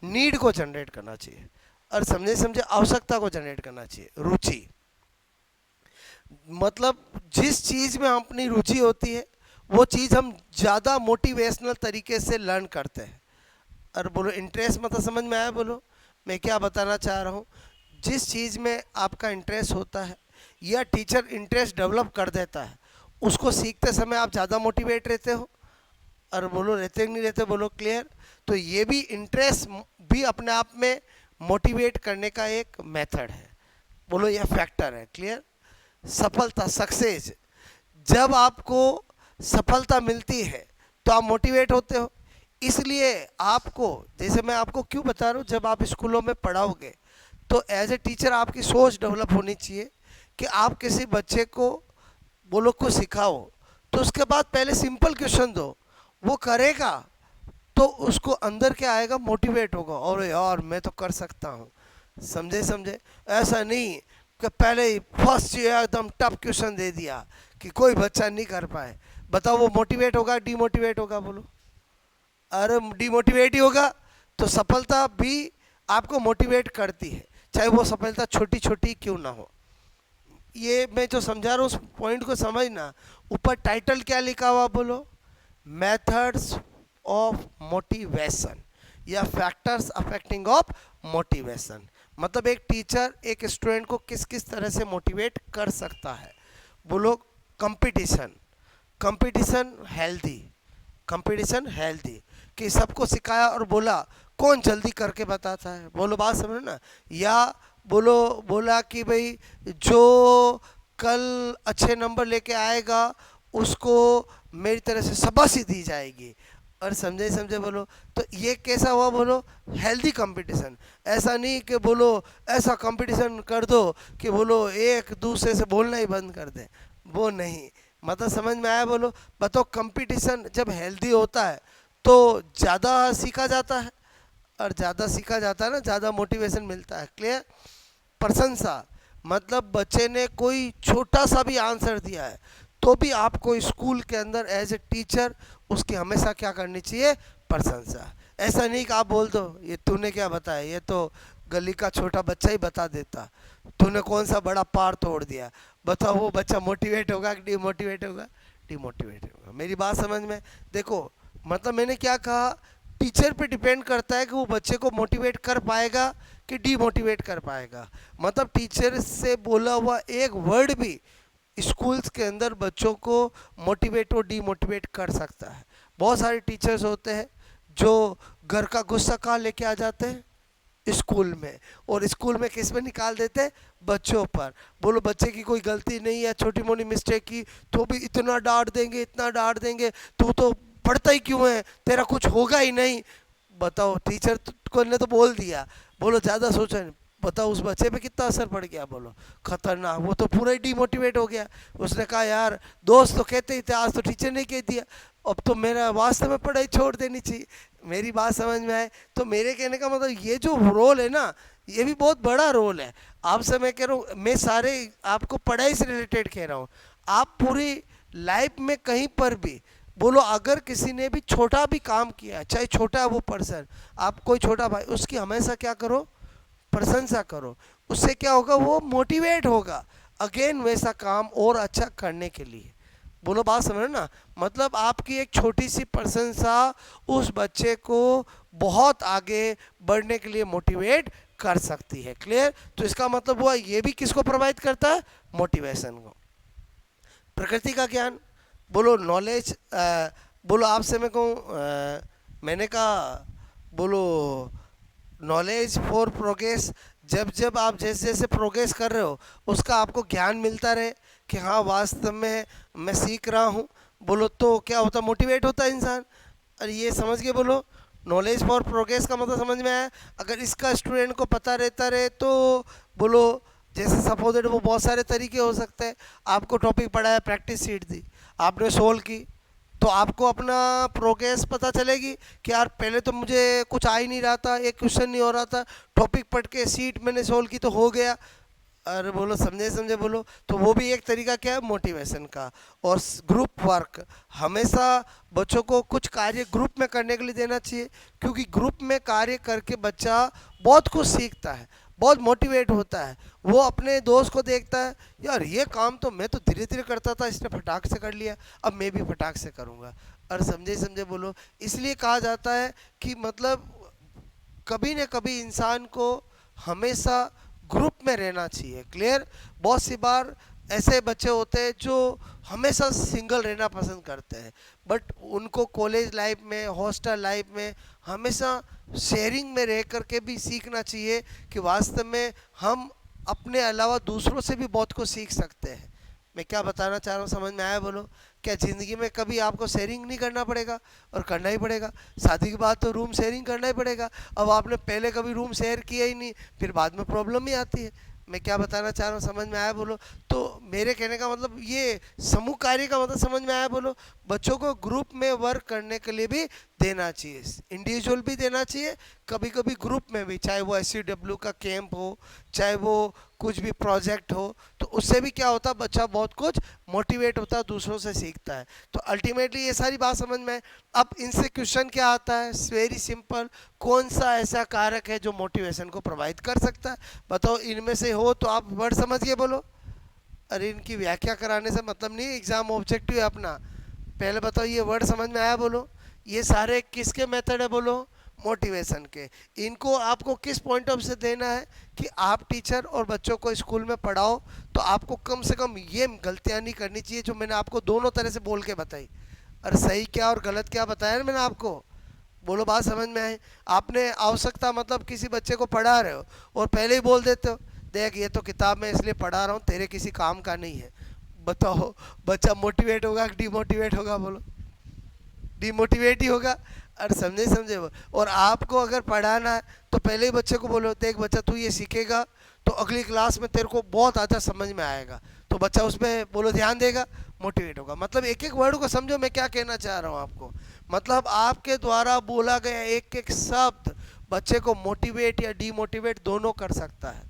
नीड को जनरेट करना चाहिए, और समझे समझे आवश्यकता को जनरेट करना चाहिए। रुचि मतलब जिस चीज़ में अपनी रुचि होती है वो चीज़ हम ज़्यादा मोटिवेशनल तरीके से लर्न करते हैं। और बोलो, इंटरेस्ट मतलब समझ में आया। बोलो, मैं क्या बताना चाह रहा हूँ, जिस चीज़ में आपका इंटरेस्ट होता है या टीचर इंटरेस्ट डेवलप कर देता है उसको सीखते समय आप ज़्यादा मोटिवेट रहते हो। और बोलो, रहते कि नहीं रहते। बोलो, क्लियर। तो ये भी इंटरेस्ट भी अपने आप में मोटिवेट करने का एक मेथड है। बोलो, यह फैक्टर है। क्लियर। सफलता, सक्सेस, जब आपको सफलता मिलती है तो आप मोटिवेट होते हो। इसलिए आपको, जैसे मैं आपको क्यों बता रहा हूँ, जब आप स्कूलों में पढ़ाओगे तो एज ए टीचर आपकी सोच डेवलप होनी चाहिए कि आप किसी बच्चे को बोलो कुछ सिखाओ तो उसके बाद पहले सिंपल क्वेश्चन दो, वो करेगा तो उसको अंदर क्या आएगा, मोटिवेट होगा, और यार मैं तो कर सकता हूँ। समझे समझे। ऐसा नहीं कि पहले ही फर्स्ट एकदम टफ क्वेश्चन दे दिया कि कोई बच्चा नहीं कर पाए। बताओ, वो मोटिवेट होगा डिमोटिवेट होगा। बोलो, अरे डिमोटिवेट ही होगा। तो सफलता भी आपको मोटिवेट करती है, चाहे वो सफलता छोटी छोटी क्यों ना हो। ये मैं जो समझा रहा हूँ उस पॉइंट को समझना। ऊपर टाइटल क्या लिखा हुआ बोलो, मेथड्स ऑफ मोटिवेशन या फैक्टर्स अफेक्टिंग ऑफ मोटिवेशन। मतलब एक टीचर एक स्टूडेंट को किस किस तरह से मोटिवेट कर सकता है। बोलो, competition, competition healthy, competition healthy, कि सबको सिखाया और बोला कौन जल्दी करके बताता है। बोलो, बात समझो ना। या बोलो, बोला कि भाई जो कल अच्छे नंबर लेके आएगा उसको मेरी तरह से शाबाशी दी जाएगी। और समझे समझे। बोलो, तो ये कैसा हुआ। बोलो, हेल्दी कंपटीशन। ऐसा नहीं कि बोलो ऐसा कंपटीशन कर दो कि बोलो एक दूसरे से बोलना ही बंद कर दे, वो नहीं। मतलब समझ में आया। बोलो, बताओ, कंपटीशन जब हेल्दी होता है तो ज़्यादा सीखा जाता है, और ज़्यादा सीखा जाता है ना, ज़्यादा मोटिवेशन मिलता है। क्लियर। प्रशंसा मतलब बच्चे ने कोई छोटा सा भी आंसर दिया है तो भी आपको स्कूल के अंदर एज ए टीचर उसकी हमेशा क्या करनी चाहिए, प्रशंसा। ऐसा नहीं कि आप बोल दो ये तूने क्या बताया, ये तो गली का छोटा बच्चा ही बता देता, तूने कौन सा बड़ा पार तोड़ दिया। बताओ, वो बच्चा मोटिवेट होगा कि डिमोटिवेट होगा, डिमोटिवेट होगा। मेरी बात समझ में। देखो, मतलब मैंने क्या कहा, टीचर पे डिपेंड करता है कि वो बच्चे को मोटिवेट कर पाएगा कि डीमोटिवेट कर पाएगा। मतलब टीचर से बोला हुआ एक वर्ड भी स्कूल्स के अंदर बच्चों को मोटिवेट और डीमोटिवेट कर सकता है। बहुत सारे टीचर्स होते हैं जो घर का गुस्सा कहाँ लेके आ जाते हैं, स्कूल में, और स्कूल में किस पे निकाल देते हैं, बच्चों पर। बोलो बच्चे की कोई गलती नहीं है, छोटी मोटी मिस्टेक की तो भी इतना डांट देंगे, इतना डांट देंगे, तू तो पढ़ता ही क्यों है, तेरा कुछ होगा ही नहीं। बताओ, टीचर को ने तो बोल दिया, बोलो ज़्यादा सोचा नहीं, बताओ उस बच्चे पे कितना असर पड़ गया, बोलो खतरनाक। वो तो पूरा ही डिमोटिवेट हो गया। उसने कहा यार दोस्त तो कहते ही थे, आज तो टीचर ने कह दिया, अब तो मेरा वास्तव में पढ़ाई छोड़ देनी चाहिए। मेरी बात समझ में आए तो मेरे कहने का मतलब ये जो रोल है ना, ये भी बहुत बड़ा रोल है। आपसे मैं कह रहा हूँ, मैं सारे आपको पढ़ाई से रिलेटेड कह रहा हूँ, आप पूरी लाइफ में कहीं पर भी बोलो, अगर किसी ने भी छोटा भी काम किया, चाहे छोटा है वो पर्सन, आप कोई छोटा भाई, उसकी हमेशा क्या करो, प्रशंसा करो। उससे क्या होगा, वो मोटिवेट होगा अगेन वैसा काम और अच्छा करने के लिए। बोलो बात समझ ना, मतलब आपकी एक छोटी सी प्रशंसा उस बच्चे को बहुत आगे बढ़ने के लिए मोटिवेट कर सकती है। क्लियर? तो इसका मतलब हुआ ये भी किसको प्रोवाइड करता है, मोटिवेशन को। प्रकृति का ज्ञान, बोलो नॉलेज, बोलो आपसे मैं कहूँ, मैंने कहा बोलो नॉलेज फॉर प्रोग्रेस, जब जब आप जैसे जैसे प्रोग्रेस कर रहे हो उसका आपको ज्ञान मिलता रहे कि हाँ वास्तव में मैं सीख रहा हूँ, बोलो तो क्या होता, मोटिवेट होता है इंसान। अरे ये समझ के बोलो, नॉलेज फॉर प्रोग्रेस का मतलब समझ में आया। अगर इसका स्टूडेंट को पता रहता रहे तो बोलो, जैसे सपोज वो बहुत सारे तरीके हो सकते हैं। आपको टॉपिक पढ़ाया, प्रैक्टिस शीट दी, आपने सोल्व की, तो आपको अपना प्रोग्रेस पता चलेगी कि यार पहले तो मुझे कुछ आ ही नहीं रहा था, एक क्वेश्चन नहीं हो रहा था, टॉपिक पढ़ के सीट मैंने सोल्व की तो हो गया। अरे बोलो समझे समझे बोलो, तो वो भी एक तरीका क्या है, मोटिवेशन का। और ग्रुप वर्क, हमेशा बच्चों को कुछ कार्य ग्रुप में करने के लिए देना चाहिए, क्योंकि ग्रुप में कार्य करके बच्चा बहुत कुछ सीखता है, बहुत मोटिवेट होता है। वो अपने दोस्त को देखता है, यार ये काम तो मैं तो धीरे धीरे करता था, इसने फटाक से कर लिया, अब मैं भी फटाक से करूँगा। और समझे समझे बोलो, इसलिए कहा जाता है कि मतलब कभी न कभी इंसान को हमेशा ग्रुप में रहना चाहिए। क्लियर? बहुत सी बार ऐसे बच्चे होते हैं जो हमेशा सिंगल रहना पसंद करते हैं, बट उनको कॉलेज लाइफ में, हॉस्टल लाइफ में हमेशा शेयरिंग में रह कर के भी सीखना चाहिए कि वास्तव में हम अपने अलावा दूसरों से भी बहुत कुछ सीख सकते हैं। मैं क्या बताना चाह रहा हूँ, समझ में आया बोलो? क्या ज़िंदगी में कभी आपको शेयरिंग नहीं करना पड़ेगा? और करना ही पड़ेगा। शादी के बाद तो रूम शेयरिंग करना ही पड़ेगा। अब आपने पहले कभी रूम शेयर किया ही नहीं, फिर बाद में प्रॉब्लम ही आती है। मैं क्या बताना चाह रहा हूँ, समझ में आया बोलो? तो मेरे कहने का मतलब ये समूह कार्य का मतलब समझ में आया बोलो? बच्चों को ग्रुप में वर्क करने के लिए भी देना चाहिए, इंडिविजुअल भी देना चाहिए, कभी कभी ग्रुप में भी, चाहे वो SCW का कैंप हो, चाहे वो कुछ भी प्रोजेक्ट हो, तो उससे भी क्या होता है, बच्चा बहुत कुछ मोटिवेट होता है, दूसरों से सीखता है। तो अल्टीमेटली ये सारी बात समझ में। अब इनसे क्वेश्चन क्या आता है, वेरी सिंपल, कौन सा ऐसा कारक है जो मोटिवेशन को प्रोवाइड कर सकता है? बताओ, इनमें से हो तो आप वर्ड समझ के बोलो। अरे इनकी व्याख्या कराने से मतलब नहीं, एग्जाम ऑब्जेक्टिव है अपना। पहले बताओ ये वर्ड समझ में आया बोलो? ये सारे किसके मेथड है बोलो? मोटिवेशन के। इनको आपको किस पॉइंट ऑफ से देना है कि आप टीचर और बच्चों को स्कूल में पढ़ाओ तो आपको कम से कम ये गलतियां नहीं करनी चाहिए जो मैंने आपको दोनों तरह से बोल के बताई। अरे सही क्या और गलत क्या बताया ना मैंने आपको? बोलो बात समझ में आए? आपने आवश्यकता मतलब किसी बच्चे को पढ़ा रहे हो और पहले ही बोल देते हो, देख ये तो किताब में इसलिए पढ़ा रहा हूँ, तेरे किसी काम का नहीं है। बताओ बच्चा मोटिवेट होगा कि डिमोटिवेट होगा? बोलो डिमोटिवेट ही होगा। और समझे समझे वो। और आपको अगर पढ़ाना है तो पहले ही बच्चे को बोलो, देख बच्चा तू ये सीखेगा तो अगली क्लास में तेरे को बहुत अच्छा समझ में आएगा, तो बच्चा उसमें बोलो ध्यान देगा, मोटिवेट होगा। मतलब एक एक वर्ड को समझो मैं क्या कहना चाह रहा हूँ आपको। मतलब आपके द्वारा बोला गया एक एक शब्द बच्चे को मोटिवेट या डीमोटिवेट दोनों कर सकता है।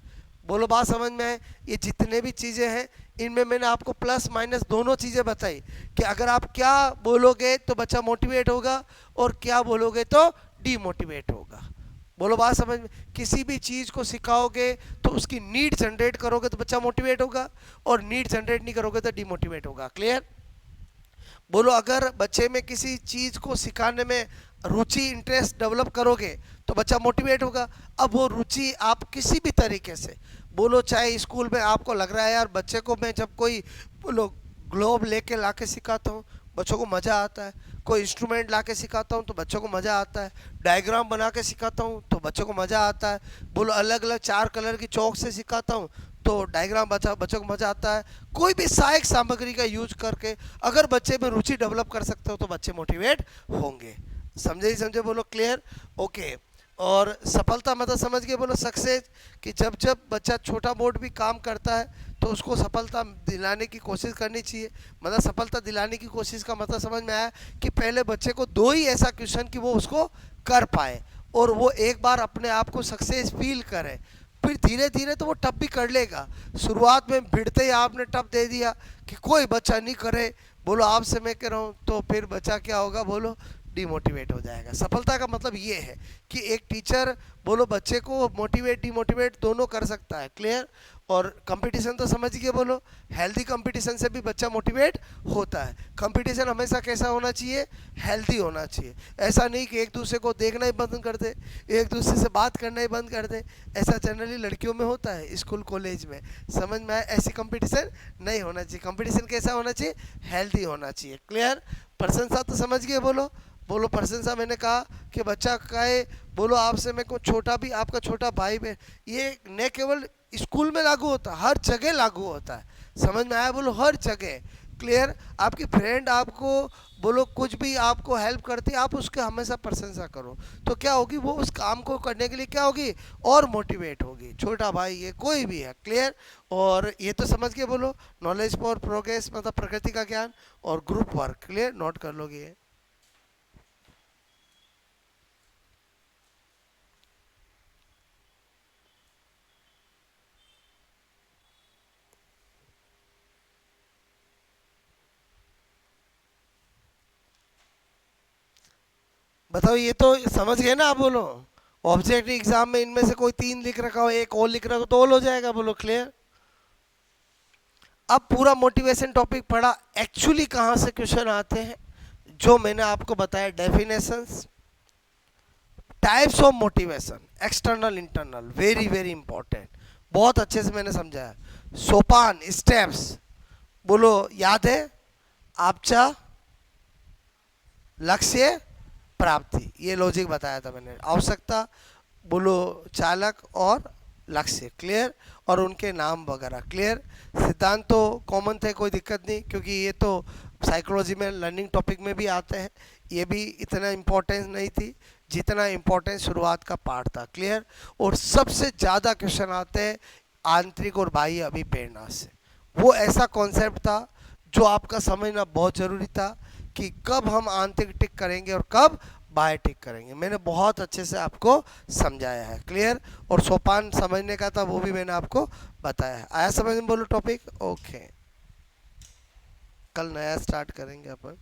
बोलो बात समझ में है? ये जितने भी चीज़ें हैं इनमें मैंने आपको प्लस माइनस दोनों चीज़ें बताई कि अगर आप क्या बोलोगे तो बच्चा मोटिवेट होगा और क्या बोलोगे तो डीमोटिवेट होगा। बोलो बात समझ में? किसी भी चीज़ को सिखाओगे तो उसकी नीड जनरेट करोगे तो बच्चा मोटिवेट होगा, और नीड जनरेट नहीं करोगे तो डीमोटिवेट होगा। क्लियर? बोलो अगर बच्चे में किसी चीज़ को सिखाने में रुचि, इंटरेस्ट डेवलप करोगे तो बच्चा मोटिवेट होगा। अब वो रुचि आप किसी भी तरीके से बोलो, चाहे स्कूल में आपको लग रहा है यार बच्चे को मैं जब कोई बोलो ग्लोब लेके ला के सिखाता हूँ, बच्चों को मज़ा आता है। कोई इंस्ट्रूमेंट ला के सिखाता हूँ तो बच्चों को मज़ा आता है। डायग्राम बना के सिखाता हूँ तो बच्चों को मज़ा आता है। बोलो अलग अलग 4 कलर की चौक से सिखाता हूँ तो डायग्राम बच्चों को मज़ा आता है। कोई भी सहायक सामग्री का यूज करके अगर बच्चे में रुचि डेवलप कर सकते हो तो बच्चे मोटिवेट होंगे। समझे ही समझे, बोलो क्लियर। ओके। और सफलता मतलब समझ गए, बोलो सक्सेस। कि जब जब बच्चा छोटा मोट भी काम करता है तो उसको सफलता दिलाने की कोशिश करनी चाहिए। मतलब सफलता दिलाने की कोशिश का मतलब समझ में आया कि पहले बच्चे को दो ही ऐसा क्वेश्चन कि वो उसको कर पाए और वो एक बार अपने आप को सक्सेस फील करे, फिर धीरे धीरे तो वो टप भी कर लेगा। शुरुआत में भिड़ते ही आपने टप दे दिया कि कोई बच्चा नहीं करे, बोलो आपसे मैं कह रहा हूँ, तो फिर बच्चा क्या होगा, बोलो डिमोटिवेट हो जाएगा। सफलता का मतलब ये है कि एक टीचर बोलो बच्चे को मोटिवेट डिमोटिवेट दोनों कर सकता है। क्लियर। और कंपटीशन तो समझ गए, बोलो हेल्दी कंपटीशन से भी बच्चा मोटिवेट होता है। कंपटीशन हमेशा कैसा होना चाहिए, हेल्दी होना चाहिए। ऐसा नहीं कि एक दूसरे को देखना ही बंद कर दे, एक दूसरे से बात करना ही बंद कर दे। ऐसा जनरली लड़कियों में होता है स्कूल कॉलेज में, समझ में आया। ऐसी कंपटीशन नहीं होना चाहिए। कंपटीशन कैसा होना चाहिए, हेल्दी होना चाहिए। क्लियर। प्रशंसा तो समझ गए, बोलो बोलो प्रशंसा। मैंने कहा कि बच्चा कहे बोलो आपसे मैं को छोटा भी आपका छोटा भाई बहन, ये न केवल स्कूल में लागू होता है, हर जगह लागू होता है। समझ में आया, बोलो हर जगह। क्लियर। आपकी फ्रेंड आपको बोलो कुछ भी आपको हेल्प करती है, आप उसके हमेशा प्रशंसा करो तो क्या होगी, वो उस काम को करने के लिए क्या होगी, और मोटिवेट होगी। छोटा भाई है कोई भी है। क्लियर। और ये तो समझ के बोलो नॉलेज फॉर प्रोग्रेस मतलब प्रकृति का ज्ञान और ग्रुप वर्क। क्लियर, नोट कर लोगे ये। बताओ ये तो समझ गए ना आप, बोलो ऑब्जेक्ट एग्जाम में इनमें से कोई 3 लिख रखा हो, एक और लिख रखा हो तो ऑल हो जाएगा। बोलो क्लियर। अब पूरा मोटिवेशन टॉपिक पढ़ा, एक्चुअली कहाँ से क्वेश्चन आते हैं, जो मैंने आपको बताया definitions, types of motivation, external internal, very very important, बहुत अच्छे से मैंने समझाया। सोपान स्टेप्स, बोलो याद है, आपचा लक्ष्य प्राप्ति, ये लॉजिक बताया था मैंने। आवश्यकता, बोलो चालक और लक्ष्य। क्लियर। और उनके नाम वगैरह। क्लियर। सिद्धांत तो कॉमन थे, कोई दिक्कत नहीं, क्योंकि ये तो साइकोलॉजी में लर्निंग टॉपिक में भी आते हैं। ये भी इतना इम्पोर्टेंस नहीं थी जितना इम्पोर्टेंस शुरुआत का पार्ट था। क्लियर। और सबसे ज़्यादा क्वेश्चन आते हैं आंतरिक और बाह्य अभिप्रेरणा से। वो ऐसा कॉन्सेप्ट था जो आपका समझना बहुत ज़रूरी था कि कब हम आंतरिक टिक करेंगे और कब बाय टिक करेंगे। मैंने बहुत अच्छे से आपको समझाया है। क्लियर। और सोपान समझने का था वो भी मैंने आपको बताया है। आया समझ में, बोलो टॉपिक। ओके, कल नया स्टार्ट करेंगे अपन।